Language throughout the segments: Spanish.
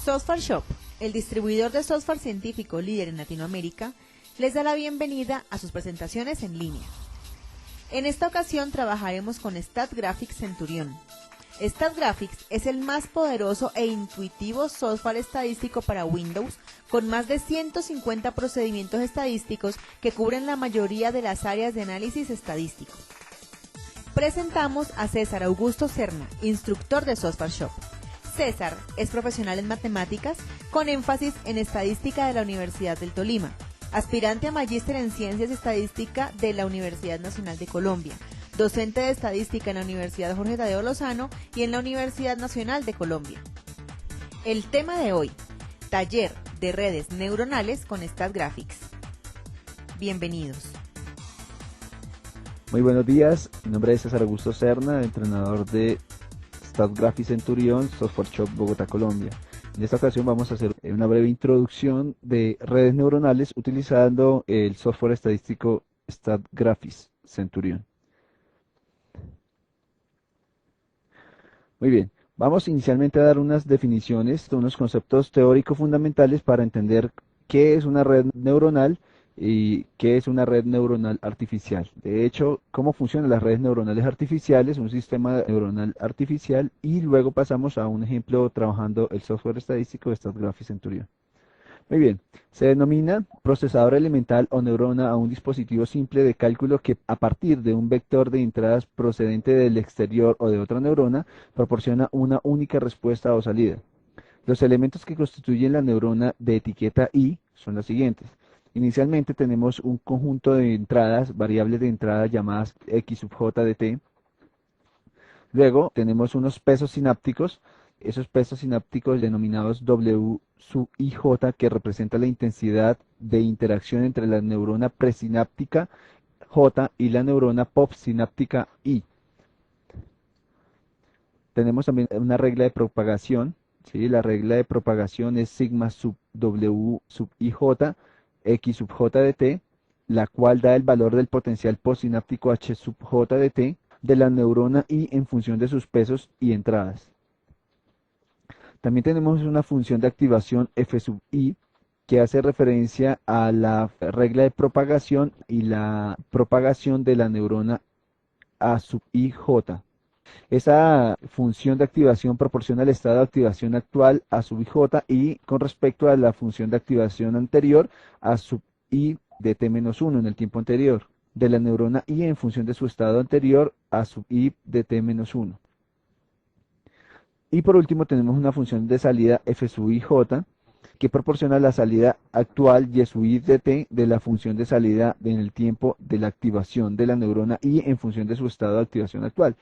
Software Shop, el distribuidor de software científico líder en Latinoamérica, les da la bienvenida a sus presentaciones en línea. En esta ocasión trabajaremos con StatGraphics Centurion. StatGraphics es el más poderoso e intuitivo software estadístico para Windows, con más de 150 procedimientos estadísticos que cubren la mayoría de las áreas de análisis estadístico. Presentamos a César Augusto Serna, instructor de Software Shop. César es profesional en matemáticas, con énfasis en estadística de la Universidad del Tolima, aspirante a magíster en Ciencias y Estadística de la Universidad Nacional de Colombia, docente de Estadística en la Universidad Jorge Tadeo Lozano y en la Universidad Nacional de Colombia. El tema de hoy, taller de redes neuronales con StatGraphics. Bienvenidos. Muy buenos días, mi nombre es César Augusto Serna, entrenador de StatGraphics Centurion, Software Shop Bogotá, Colombia. En esta ocasión vamos a hacer una breve introducción de redes neuronales utilizando el software estadístico StatGraphics Centurion. Muy bien, vamos inicialmente a dar unas definiciones, unos conceptos teóricos fundamentales para entender qué es una red neuronal y qué es una red neuronal artificial. De hecho, cómo funcionan las redes neuronales artificiales, un sistema neuronal artificial, y luego pasamos a un ejemplo trabajando el software estadístico de StatGraphics Centurion. Muy bien, se denomina procesador elemental o neurona a un dispositivo simple de cálculo que a partir de un vector de entradas procedente del exterior o de otra neurona proporciona una única respuesta o salida. Los elementos que constituyen la neurona de etiqueta I son los siguientes. Inicialmente tenemos un conjunto de entradas, variables de entrada llamadas X sub J de T. Luego tenemos unos pesos sinápticos, esos pesos sinápticos denominados W sub IJ, que representa la intensidad de interacción entre la neurona presináptica J y la neurona postsináptica I. Tenemos también una regla de propagación, ¿sí? La regla de propagación es sigma sub W sub IJ, X sub J de T, la cual da el valor del potencial postsináptico H sub J de T de la neurona I en función de sus pesos y entradas. También tenemos una función de activación F sub I que hace referencia a la regla de propagación y la propagación de la neurona A sub IJ. Esa función de activación proporciona el estado de activación actual A sub IJ y con respecto a la función de activación anterior A sub I de T-1 en el tiempo anterior, de la neurona I en función de su estado anterior A sub I de T-1. Y por último tenemos una función de salida F sub IJ que proporciona la salida actual Y sub I de T de la función de salida en el tiempo de la activación de la neurona I en función de su estado de activación actual.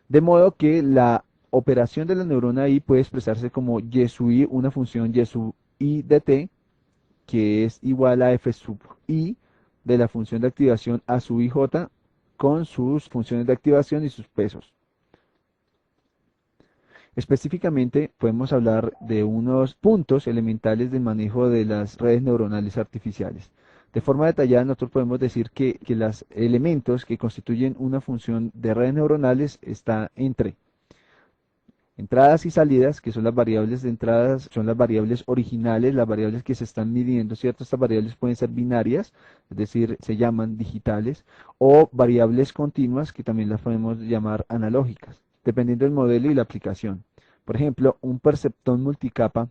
De modo que la operación de la neurona I puede expresarse como Y sub I, una función Y sub I de T, que es igual a F sub I de la función de activación A sub IJ con sus funciones de activación y sus pesos. Específicamente podemos hablar de unos puntos elementales del manejo de las redes neuronales artificiales. De forma detallada, nosotros podemos decir que los elementos que constituyen una función de redes neuronales están entre entradas y salidas, que son las variables de entradas, son las variables originales, las variables que se están midiendo, ¿cierto? Estas variables pueden ser binarias, es decir, se llaman digitales, o variables continuas, que también las podemos llamar analógicas, dependiendo del modelo y la aplicación. Por ejemplo, un perceptrón multicapa,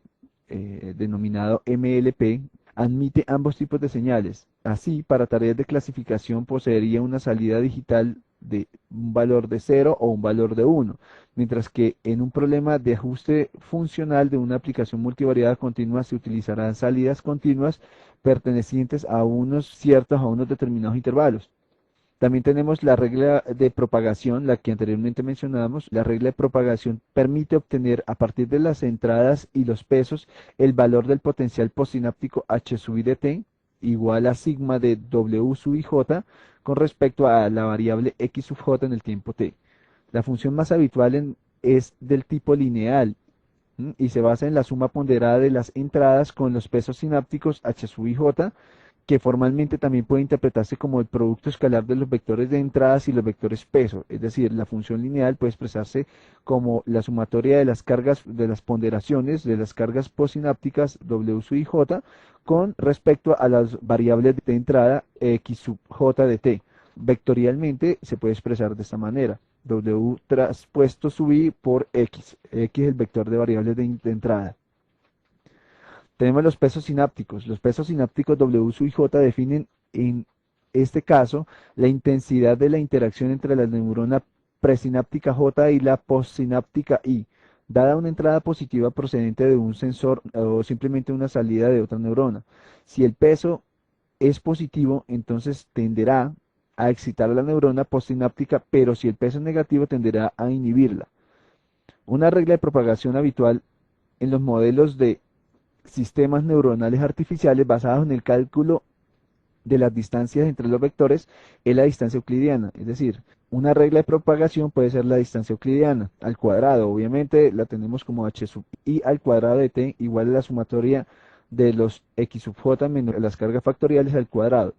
denominado MLP, admite ambos tipos de señales. Así, para tareas de clasificación poseería una salida digital de un valor de 0 o un valor de 1, mientras que en un problema de ajuste funcional de una aplicación multivariada continua se utilizarán salidas continuas pertenecientes a unos determinados intervalos. También tenemos la regla de propagación, la que anteriormente mencionábamos. La regla de propagación permite obtener a partir de las entradas y los pesos el valor del potencial postsináptico H sub I de T igual a sigma de W sub IJ con respecto a la variable X sub J en el tiempo T. La función más habitual es del tipo lineal y se basa en la suma ponderada de las entradas con los pesos sinápticos H sub IJ, que formalmente también puede interpretarse como el producto escalar de los vectores de entradas y los vectores peso. Es decir, la función lineal puede expresarse como la sumatoria de las cargas, de las ponderaciones, de las cargas postsinápticas W sub i j con respecto a las variables de entrada x sub j de t. Vectorialmente se puede expresar de esta manera: W traspuesto sub i por x. X es el vector de variables de entrada. Tenemos los pesos sinápticos. Los pesos sinápticos W sub i j definen en este caso la intensidad de la interacción entre la neurona presináptica J y la postsináptica I, dada una entrada positiva procedente de un sensor o simplemente una salida de otra neurona. Si el peso es positivo, entonces tenderá a excitar a la neurona postsináptica, pero si el peso es negativo, tenderá a inhibirla. Una regla de propagación habitual en los modelos de sistemas neuronales artificiales basados en el cálculo de las distancias entre los vectores es la distancia euclidiana. Es decir, una regla de propagación puede ser la distancia euclidiana al cuadrado. Obviamente la tenemos como h sub i al cuadrado de t igual a la sumatoria de los x sub j menos las cargas factoriales al cuadrado,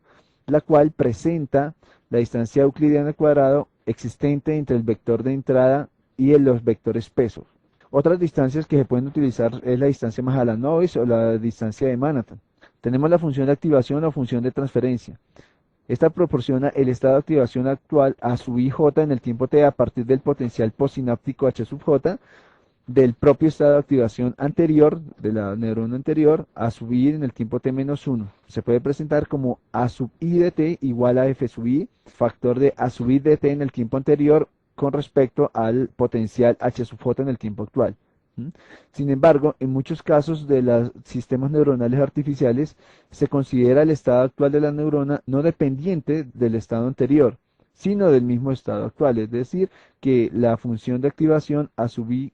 la cual presenta la distancia euclidiana al cuadrado existente entre el vector de entrada y los vectores pesos. Otras distancias que se pueden utilizar es la distancia Mahalanobis o la distancia de Manhattan. Tenemos la función de activación o función de transferencia. Esta proporciona el estado de activación actual a sub i j en el tiempo t a partir del potencial postsináptico h sub j del propio estado de activación anterior, de la neurona anterior, a sub i en el tiempo t menos 1. Se puede presentar como a sub i de t igual a f sub i, factor de a sub i de t en el tiempo anterior con respecto al potencial h sub j en el tiempo actual. Sin embargo, en muchos casos de los sistemas neuronales artificiales se considera el estado actual de la neurona no dependiente del estado anterior, sino del mismo estado actual, es decir, que la función de activación a sub i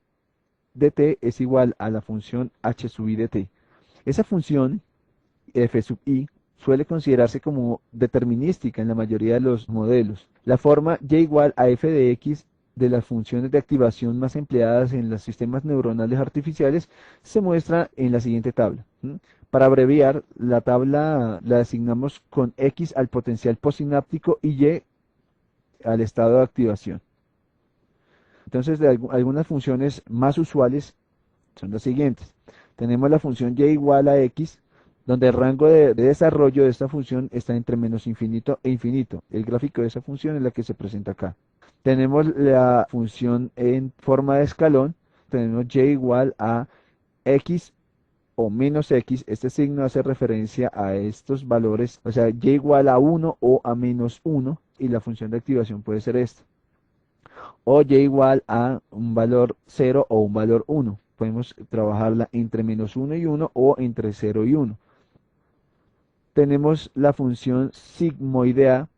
de t es igual a la función h sub i de t. Esa función f sub i suele considerarse como determinística en la mayoría de los modelos. La forma y igual a f de x de las funciones de activación más empleadas en los sistemas neuronales artificiales se muestra en la siguiente tabla. Para abreviar, la tabla la designamos con x al potencial postsináptico y y al estado de activación. Entonces, algunas funciones más usuales son las siguientes. Tenemos la función y igual a x, donde el rango de desarrollo de esta función está entre menos infinito e infinito. El gráfico de esa función es la que se presenta acá. Tenemos la función en forma de escalón, tenemos y igual a x o menos x, este signo hace referencia a estos valores, o sea, y igual a 1 o a menos 1, y la función de activación puede ser esta. O y igual a un valor 0 o un valor 1, podemos trabajarla entre menos 1 y 1 o entre 0 y 1. Tenemos la función sigmoidea,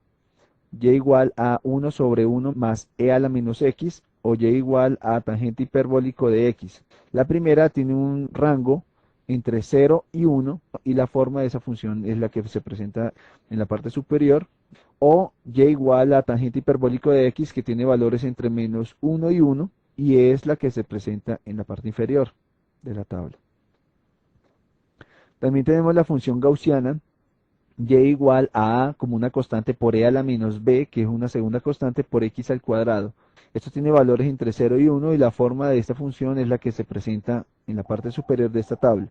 y igual a 1 sobre 1 más e a la menos x, o y igual a tangente hiperbólico de x. La primera tiene un rango entre 0 y 1, y la forma de esa función es la que se presenta en la parte superior, o y igual a tangente hiperbólico de x, que tiene valores entre menos 1 y 1, y es la que se presenta en la parte inferior de la tabla. También tenemos la función gaussiana, y igual a como una constante por e a la menos b, que es una segunda constante por x al cuadrado. Esto tiene valores entre 0 y 1, y la forma de esta función es la que se presenta en la parte superior de esta tabla.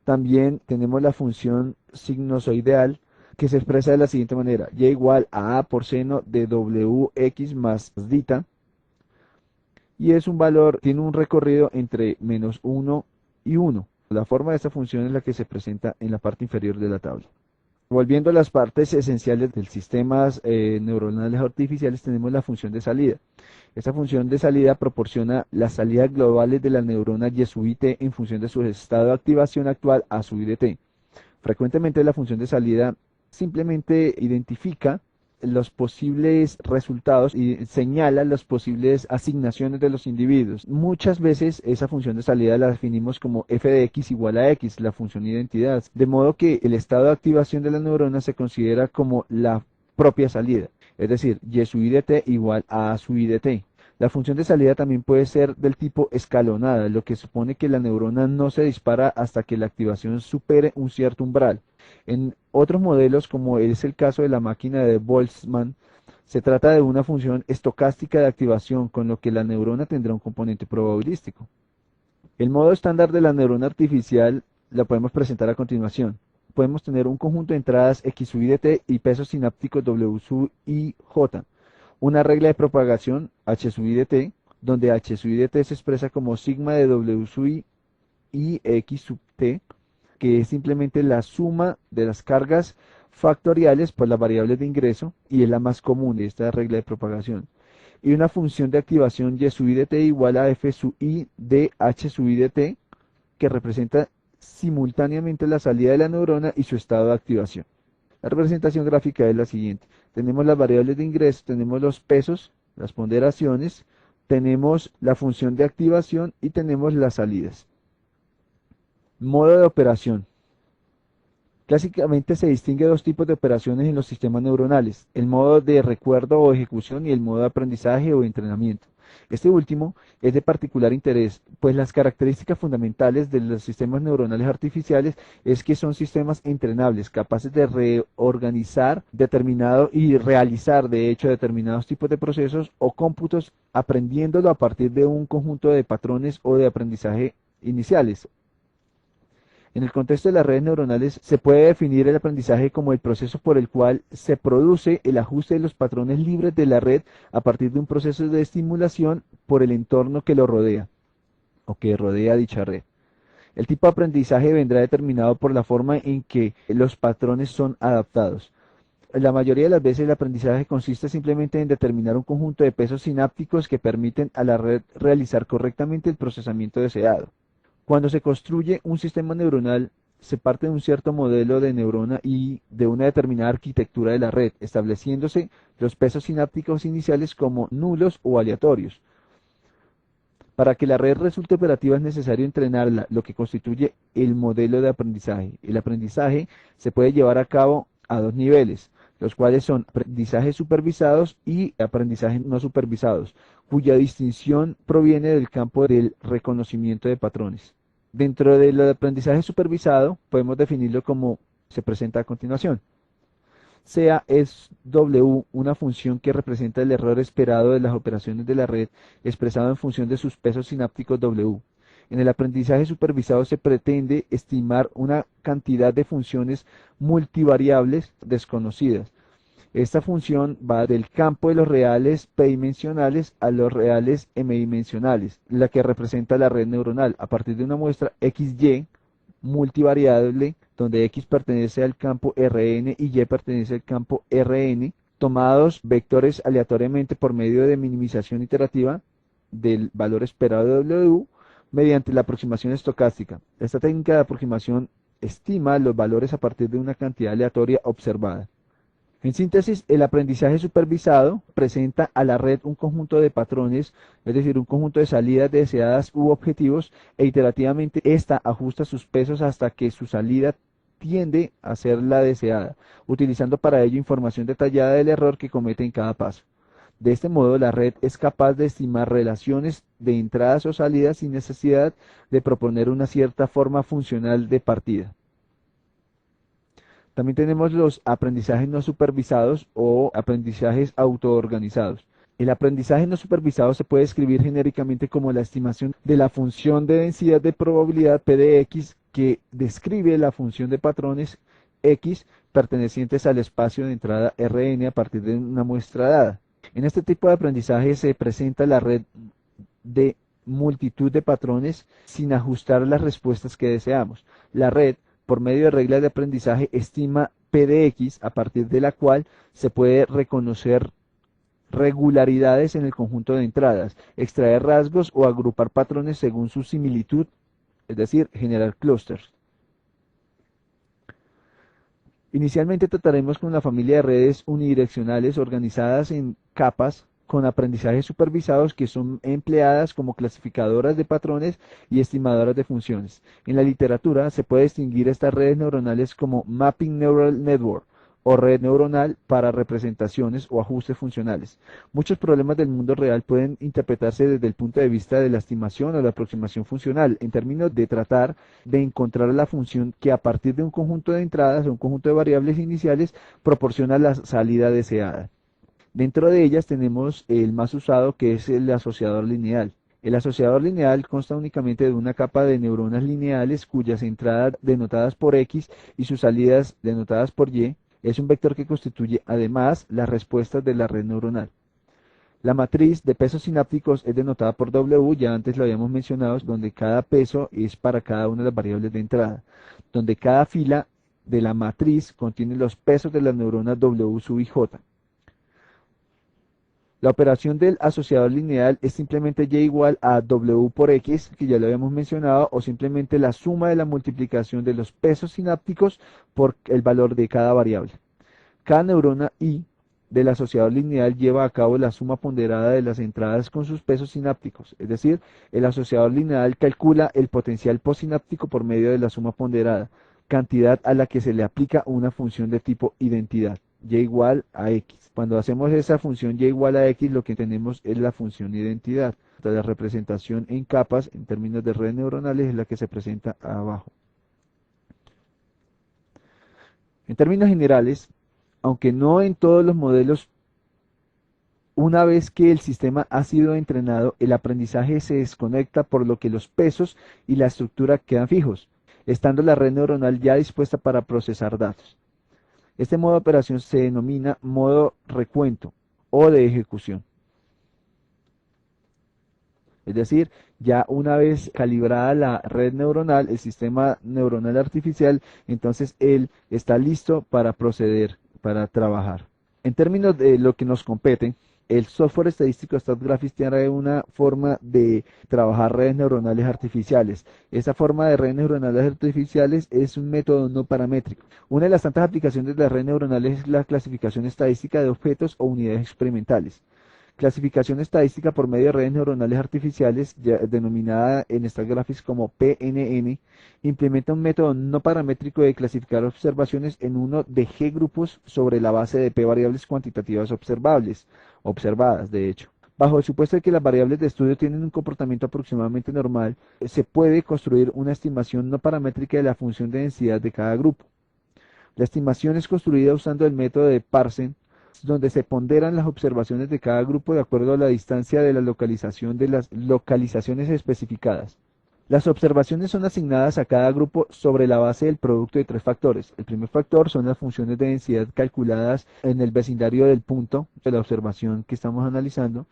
También tenemos la función sinusoidal, que se expresa de la siguiente manera: y igual a por seno de wx más dita, y es un valor, tiene un recorrido entre menos 1 y 1. La forma de esta función es la que se presenta en la parte inferior de la tabla. Volviendo a las partes esenciales del sistemas neuronales artificiales, tenemos la función de salida. Esta función de salida proporciona las salidas globales de la neurona y sub i t en función de su estado de activación actual a sub i de t. Frecuentemente la función de salida simplemente identifica los posibles resultados y señala las posibles asignaciones de los individuos. Muchas veces esa función de salida la definimos como f de x igual a x, la función identidad, de modo que el estado de activación de la neurona se considera como la propia salida, es decir, y sub i de t igual a sub i de t. La función de salida también puede ser del tipo escalonada, lo que supone que la neurona no se dispara hasta que la activación supere un cierto umbral. En otros modelos, como es el caso de la máquina de Boltzmann, se trata de una función estocástica de activación, con lo que la neurona tendrá un componente probabilístico. El modo estándar de la neurona artificial la podemos presentar a continuación. Podemos tener un conjunto de entradas X sub i de t y pesos sinápticos W sub i j, una regla de propagación H sub i de t, donde H sub i de t se expresa como sigma de W sub i y X sub t, que es simplemente la suma de las cargas factoriales por las variables de ingreso, y es la más común de esta regla de propagación. Y una función de activación Y sub i de t igual a F sub i de H sub i de t, que representa simultáneamente la salida de la neurona y su estado de activación. La representación gráfica es la siguiente. Tenemos las variables de ingreso, tenemos los pesos, las ponderaciones, tenemos la función de activación y tenemos las salidas. Modo de operación. Clásicamente se distingue dos tipos de operaciones en los sistemas neuronales: el modo de recuerdo o ejecución y el modo de aprendizaje o entrenamiento. Este último es de particular interés, pues las características fundamentales de los sistemas neuronales artificiales es que son sistemas entrenables, capaces de reorganizar determinado y realizar de hecho determinados tipos de procesos o cómputos, aprendiéndolo a partir de un conjunto de patrones o de aprendizaje iniciales. En el contexto de las redes neuronales se puede definir el aprendizaje como el proceso por el cual se produce el ajuste de los patrones libres de la red a partir de un proceso de estimulación por el entorno que lo rodea o que rodea dicha red. El tipo de aprendizaje vendrá determinado por la forma en que los patrones son adaptados. La mayoría de las veces el aprendizaje consiste simplemente en determinar un conjunto de pesos sinápticos que permiten a la red realizar correctamente el procesamiento deseado. Cuando se construye un sistema neuronal, se parte de un cierto modelo de neurona y de una determinada arquitectura de la red, estableciéndose los pesos sinápticos iniciales como nulos o aleatorios. Para que la red resulte operativa es necesario entrenarla, lo que constituye el modelo de aprendizaje. El aprendizaje se puede llevar a cabo a dos niveles, los cuales son aprendizajes supervisados y aprendizajes no supervisados, cuya distinción proviene del campo del reconocimiento de patrones. Dentro del aprendizaje supervisado podemos definirlo como se presenta a continuación. Sea es W una función que representa el error esperado de las operaciones de la red expresado en función de sus pesos sinápticos W. En el aprendizaje supervisado se pretende estimar una cantidad de funciones multivariables desconocidas. Esta función va del campo de los reales p-dimensionales a los reales m-dimensionales, la que representa la red neuronal, a partir de una muestra XY multivariable, donde X pertenece al campo Rn y Y pertenece al campo Rn, tomados vectores aleatoriamente por medio de minimización iterativa del valor esperado de W mediante la aproximación estocástica. Esta técnica de aproximación estima los valores a partir de una cantidad aleatoria observada. En síntesis, el aprendizaje supervisado presenta a la red un conjunto de patrones, es decir, un conjunto de salidas deseadas u objetivos, e iterativamente ésta ajusta sus pesos hasta que su salida tiende a ser la deseada, utilizando para ello información detallada del error que comete en cada paso. De este modo, la red es capaz de estimar relaciones de entradas o salidas sin necesidad de proponer una cierta forma funcional de partida. También tenemos los aprendizajes no supervisados o aprendizajes autoorganizados. El aprendizaje no supervisado se puede escribir genéricamente como la estimación de la función de densidad de probabilidad P de X que describe la función de patrones X pertenecientes al espacio de entrada Rn a partir de una muestra dada. En este tipo de aprendizaje se presenta la red de multitud de patrones sin ajustar las respuestas que deseamos. La red, por medio de reglas de aprendizaje, estima P de X, a partir de la cual se puede reconocer regularidades en el conjunto de entradas, extraer rasgos o agrupar patrones según su similitud, es decir, generar clústeres. Inicialmente trataremos con una familia de redes unidireccionales organizadas en capas con aprendizajes supervisados que son empleadas como clasificadoras de patrones y estimadoras de funciones. En la literatura se puede distinguir estas redes neuronales como Mapping Neural Network o red neuronal para representaciones o ajustes funcionales. Muchos problemas del mundo real pueden interpretarse desde el punto de vista de la estimación o la aproximación funcional, en términos de tratar de encontrar la función que a partir de un conjunto de entradas o un conjunto de variables iniciales proporciona la salida deseada. Dentro de ellas tenemos el más usado, que es el asociador lineal. El asociador lineal consta únicamente de una capa de neuronas lineales cuyas entradas denotadas por X y sus salidas denotadas por Y es un vector que constituye además las respuestas de la red neuronal. La matriz de pesos sinápticos es denotada por W, ya antes lo habíamos mencionado, donde cada peso es para cada una de las variables de entrada, donde cada fila de la matriz contiene los pesos de las neuronas W sub y J. La operación del asociador lineal es simplemente y igual a W por X, que ya lo habíamos mencionado, o simplemente la suma de la multiplicación de los pesos sinápticos por el valor de cada variable. Cada neurona I del asociador lineal lleva a cabo la suma ponderada de las entradas con sus pesos sinápticos, es decir, el asociador lineal calcula el potencial postsináptico por medio de la suma ponderada, cantidad a la que se le aplica una función de tipo identidad, y igual a X. Cuando hacemos esa función y igual a X, lo que tenemos es la función identidad. La representación en capas, en términos de redes neuronales, es la que se presenta abajo. En términos generales, aunque no en todos los modelos, una vez que el sistema ha sido entrenado, el aprendizaje se desconecta, por lo que los pesos y la estructura quedan fijos, estando la red neuronal ya dispuesta para procesar datos. Este modo de operación se denomina modo recuento o de ejecución. Es decir, ya una vez calibrada la red neuronal, el sistema neuronal artificial, entonces él está listo para proceder, para trabajar. En términos de lo que nos compete, el software estadístico StatGraphics tiene una forma de trabajar redes neuronales artificiales. Esa forma de redes neuronales artificiales es un método no paramétrico. Una de las tantas aplicaciones de las redes neuronales es la clasificación estadística de objetos o unidades experimentales. Clasificación estadística por medio de redes neuronales artificiales, denominada en StatGraphics como PNN, implementa un método no paramétrico de clasificar observaciones en uno de G grupos sobre la base de P variables cuantitativas observadas, de hecho. Bajo el supuesto de que las variables de estudio tienen un comportamiento aproximadamente normal, se puede construir una estimación no paramétrica de la función de densidad de cada grupo. La estimación es construida usando el método de Parsing, donde se ponderan las observaciones de cada grupo de acuerdo a la distancia de la localización de las localizaciones especificadas. Las observaciones son asignadas a cada grupo sobre la base del producto de tres factores. El primer factor son las funciones de densidad calculadas en el vecindario del punto de la observación que estamos analizando.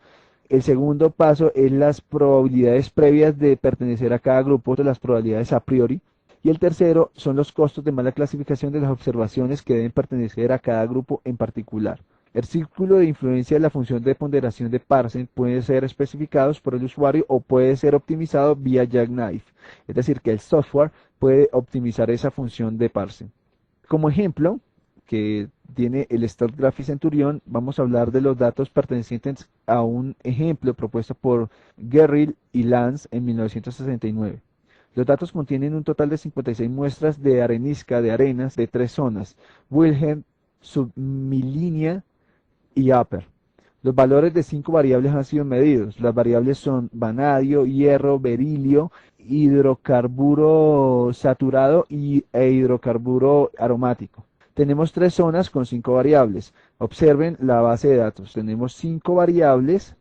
El segundo paso es las probabilidades previas de pertenecer a cada grupo, de las probabilidades a priori. Y el tercero son los costos de mala clasificación de las observaciones que deben pertenecer a cada grupo en particular. El círculo de influencia de la función de ponderación de Parsing puede ser especificado por el usuario o puede ser optimizado vía Jackknife, es decir, que el software puede optimizar esa función de Parsing. Como ejemplo, que tiene el StatGraphics Centurion, vamos a hablar de los datos pertenecientes a un ejemplo propuesto por Gerrill y Lance en 1969. Los datos contienen un total de 56 muestras de arenisca de arenas de tres zonas, Wilhelm, submilínea y upper. Los valores de 5 variables han sido medidos. Las variables son vanadio, hierro, berilio, hidrocarburo saturado e hidrocarburo aromático. Tenemos 3 zonas con 5 variables. Observen la base de datos. Tenemos 5 variables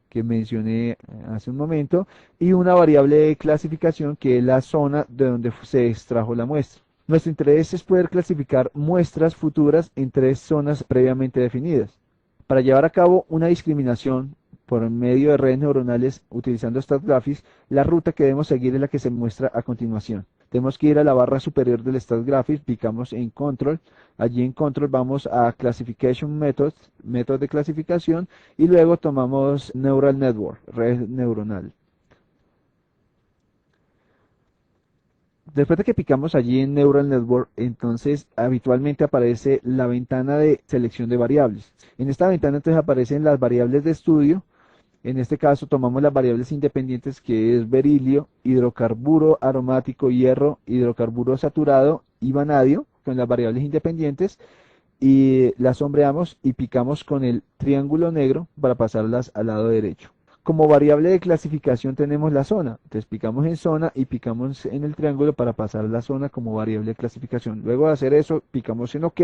que mencioné hace un momento y una variable de clasificación que es la zona de donde se extrajo la muestra. Nuestro interés es poder clasificar muestras futuras en 3 zonas previamente definidas. Para llevar a cabo una discriminación por medio de redes neuronales utilizando StatGraphics, la ruta que debemos seguir es la que se muestra a continuación. Tenemos que ir a la barra superior del StatGraphics, picamos en Control, allí en Control vamos a Classification Methods, métodos de clasificación, y luego tomamos Neural Network, red neuronal. Después de que picamos allí en Neural Network, entonces habitualmente aparece la ventana de selección de variables. En esta ventana entonces aparecen las variables de estudio. En este caso tomamos las variables independientes que es berilio, hidrocarburo aromático, hierro, hidrocarburo saturado y vanadio, con las variables independientes. y las sombreamos y picamos con el triángulo negro para pasarlas al lado derecho. Como variable de clasificación tenemos la zona, entonces picamos en zona y picamos en el triángulo para pasar la zona como variable de clasificación. Luego de hacer eso, picamos en OK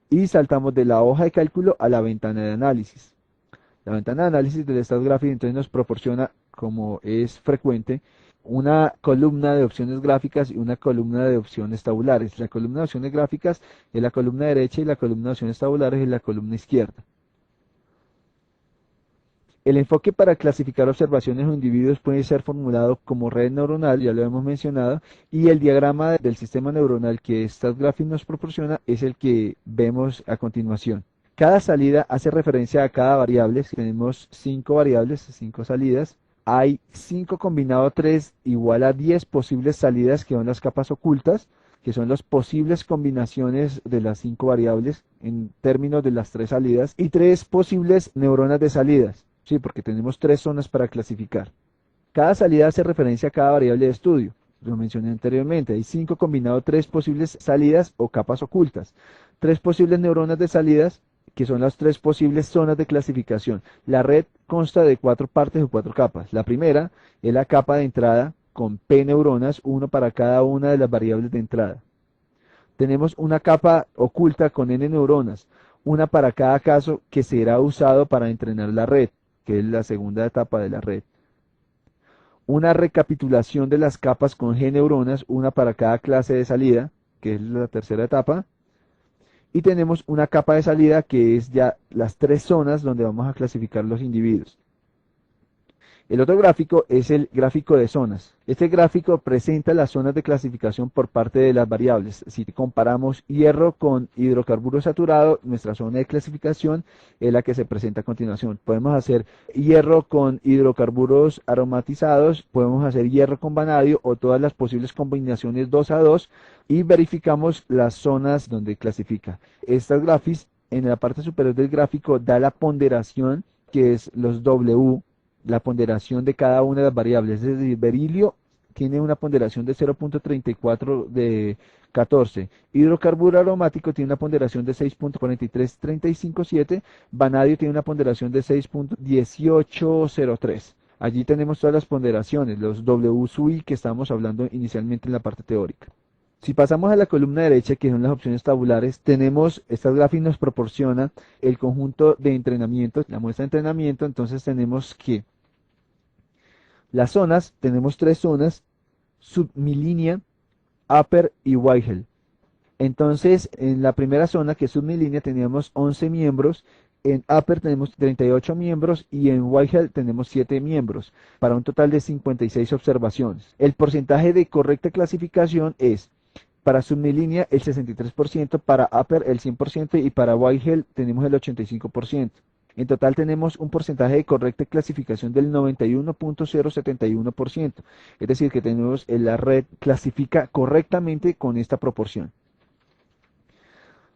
y saltamos de la hoja de cálculo a la ventana de análisis. La ventana de análisis del StatGraphics entonces nos proporciona, como es frecuente, una columna de opciones gráficas y una columna de opciones tabulares. La columna de opciones gráficas es la columna derecha y la columna de opciones tabulares es la columna izquierda. El enfoque para clasificar observaciones o individuos puede ser formulado como red neuronal, ya lo hemos mencionado, y el diagrama del sistema neuronal que StatGraphics nos proporciona es el que vemos a continuación. Cada salida hace referencia a cada variable. Si tenemos 5 variables, 5 salidas, hay 5 combinado 3 igual a 10 posibles salidas que son las capas ocultas, que son las posibles combinaciones de las 5 variables en términos de las 3 salidas, y 3 posibles neuronas de salidas. Sí, porque tenemos 3 zonas para clasificar. Cada salida hace referencia a cada variable de estudio. Lo mencioné anteriormente. Hay 5 combinado 3 posibles salidas o capas ocultas. 3 posibles neuronas de salidas, que son las 3 posibles zonas de clasificación. La red consta de 4 partes o 4 capas. La primera es la capa de entrada con P neuronas, 1 para cada una de las variables de entrada. Tenemos una capa oculta con N neuronas, una para cada caso que será usado para entrenar la red, que es la segunda etapa de la red. Una recapitulación de las capas con G neuronas, una para cada clase de salida, que es la tercera etapa. Y tenemos una capa de salida que es ya las 3 zonas donde vamos a clasificar los individuos. El otro gráfico es el gráfico de zonas. Este gráfico presenta las zonas de clasificación por parte de las variables. Si comparamos hierro con hidrocarburo saturado, nuestra zona de clasificación es la que se presenta a continuación. Podemos hacer hierro con hidrocarburos aromatizados, podemos hacer hierro con vanadio o todas las posibles combinaciones 2 a 2 y verificamos las zonas donde clasifica. Estas gráficas en la parte superior del gráfico da la ponderación, que es los W, la ponderación de cada una de las variables. Es decir, berilio tiene una ponderación de 0.34 de 14, hidrocarburo aromático tiene una ponderación de 6.43357, vanadio tiene una ponderación de 6.1803. Allí tenemos todas las ponderaciones, los W sub I que estábamos hablando inicialmente en la parte teórica. Si pasamos a la columna derecha, que son las opciones tabulares, tenemos, StatGraphics nos proporciona el conjunto de entrenamiento, la muestra de entrenamiento. Entonces tenemos que las zonas, tenemos 3 zonas, submilínea, upper y Whitehall. Entonces, en la primera zona, que es submilínea, teníamos 11 miembros, en upper tenemos 38 miembros y en Whitehall tenemos 7 miembros, para un total de 56 observaciones. El porcentaje de correcta clasificación es: para submilínea el 63%, para upper el 100% y para Whitehall tenemos el 85%. En total tenemos un porcentaje de correcta clasificación del 91.071%. Es decir, que tenemos la red clasifica correctamente con esta proporción.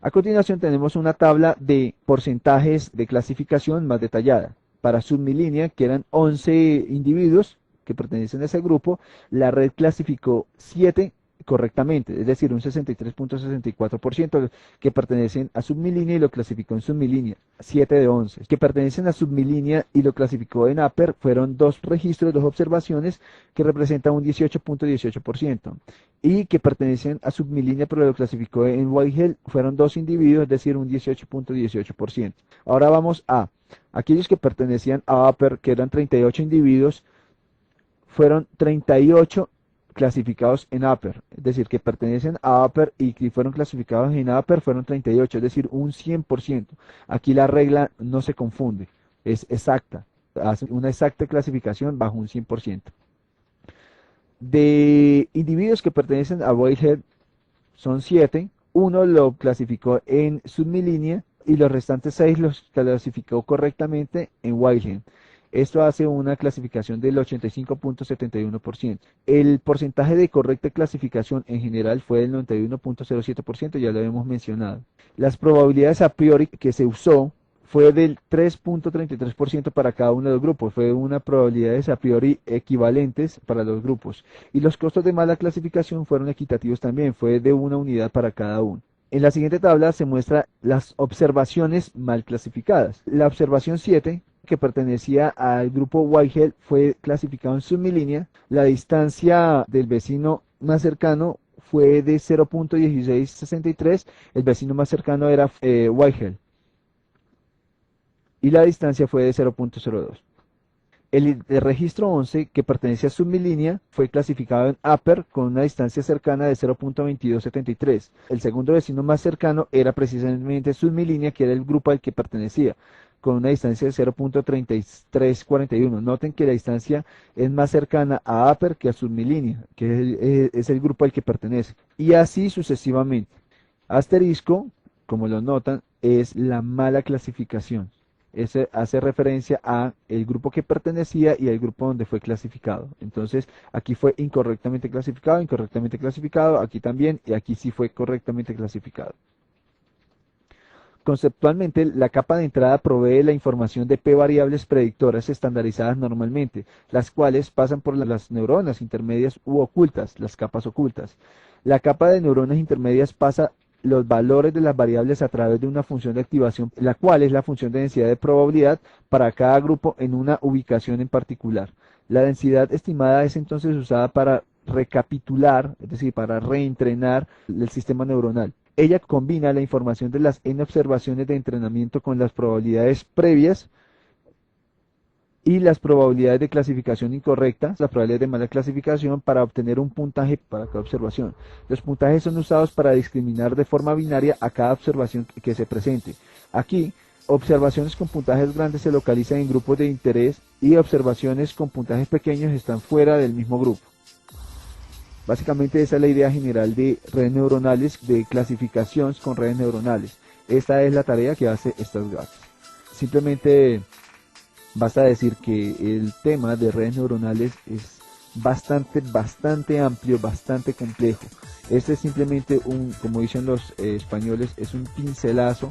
A continuación tenemos una tabla de porcentajes de clasificación más detallada. Para submilínea, que eran 11 individuos que pertenecen a ese grupo, la red clasificó 7 correctamente, es decir, un 63.64% que pertenecen a submilínea y lo clasificó en submilínea, 7 de 11. Que pertenecen a submilínea y lo clasificó en upper fueron 2 registros, 2 observaciones que representan un 18.18%. Y que pertenecen a submilínea pero lo clasificó en Whitehall fueron 2 individuos, es decir, un 18.18%. Ahora vamos a aquellos que pertenecían a upper, que eran 38 individuos, fueron 38 clasificados en upper, es decir, que pertenecen a upper y que fueron clasificados en upper fueron 38, es decir, un 100%. Aquí la regla no se confunde, es exacta, hace una exacta clasificación bajo un 100%. De individuos que pertenecen a Whitehead son 7, uno lo clasificó en submilínea y los restantes 6 los clasificó correctamente en Whitehead. Esto hace una clasificación del 85.71%. El porcentaje de correcta clasificación en general fue del 91.07%, ya lo hemos mencionado. Las probabilidades a priori que se usó fue del 3.33% para cada uno de los grupos. Fue una probabilidades a priori equivalentes para los grupos. Y los costos de mala clasificación fueron equitativos también, fue de 1 unidad para cada uno. En la siguiente tabla se muestra las observaciones mal clasificadas. La observación 7, que pertenecía al grupo Whitehead, fue clasificado en submilínea. La distancia del vecino más cercano fue de 0.1663, el vecino más cercano era Whitehead, y la distancia fue de 0.02. El registro 11, que pertenece a submilínea, fue clasificado en upper con una distancia cercana de 0.2273. El segundo vecino más cercano era precisamente submilínea, que era el grupo al que pertenecía, con una distancia de 0.3341. Noten que la distancia es más cercana a upper que a submilínea, que es el grupo al que pertenece. Y así sucesivamente. Asterisco, como lo notan, es la mala clasificación. Ese hace referencia a el grupo que pertenecía y el grupo donde fue clasificado. Entonces, aquí fue incorrectamente clasificado, aquí también, y aquí sí fue correctamente clasificado. Conceptualmente, la capa de entrada provee la información de P variables predictoras estandarizadas normalmente, las cuales pasan por las neuronas intermedias u ocultas, las capas ocultas. La capa de neuronas intermedias pasa los valores de las variables a través de una función de activación, la cual es la función de densidad de probabilidad para cada grupo en una ubicación en particular. La densidad estimada es entonces usada para recapitular, es decir, para reentrenar el sistema neuronal. Ella combina la información de las n observaciones de entrenamiento con las probabilidades previas y las probabilidades de clasificación incorrecta, las probabilidades de mala clasificación, para obtener un puntaje para cada observación. Los puntajes son usados para discriminar de forma binaria a cada observación que se presente. Aquí, observaciones con puntajes grandes se localizan en grupos de interés y observaciones con puntajes pequeños están fuera del mismo grupo. Básicamente esa es la idea general de redes neuronales, de clasificación con redes neuronales. Esta es la tarea que hace StatGraph. Simplemente basta decir que el tema de redes neuronales es bastante amplio, bastante complejo. Este es simplemente como dicen los españoles, es un pincelazo,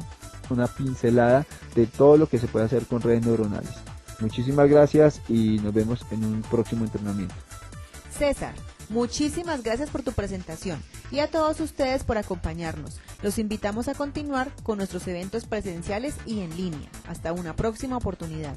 una pincelada de todo lo que se puede hacer con redes neuronales. Muchísimas gracias y nos vemos en un próximo entrenamiento. César, muchísimas gracias por tu presentación y a todos ustedes por acompañarnos. Los invitamos a continuar con nuestros eventos presenciales y en línea. Hasta una próxima oportunidad.